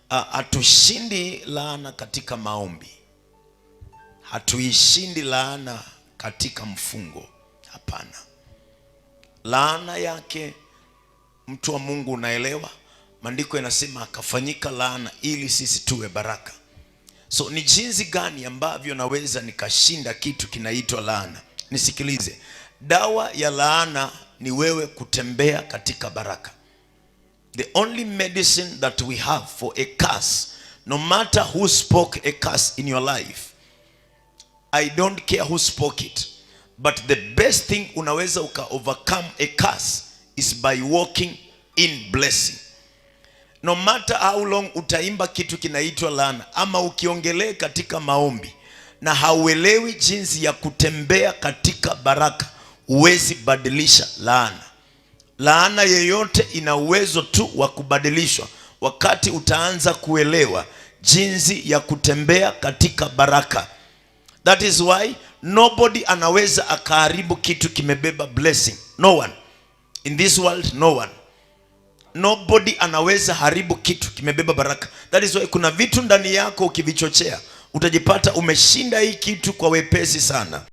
Hatushindi laana katika maombi, hatuishindi laana katika mfungo. Hapana. Laana yake, mtu wa Mungu, unaelewa, maandiko yanasema akafanyika laana ili sisi tuwe baraka. So ni jinsi gani ambavyo naweza nikashinda kitu kinaitwa laana? Nisikilize, dawa ya laana ni wewe kutembea katika baraka. The only medicine that we have for a curse, no matter who spoke a curse in your life, I don't care who spoke it, but the best thing unaweza uka overcome a curse is by walking in blessing. No matter how long utaimba kitu kinaitwa laana, ama ukiongelee katika maombi na hauelewi jinsi ya kutembea katika baraka, huwezi badilisha laana. Laana yeyote ina uwezo tu wa kubadilishwa wakati utaanza kuelewa jinsi ya kutembea katika baraka. That is why nobody anaweza akaharibu kitu kimebeba blessing. No one in this world, no one. Nobody anaweza haribu kitu kimebeba baraka. That is why kuna vitu ndani yako ukivichochea utajipata umeshinda hii kitu kwa wepesi sana.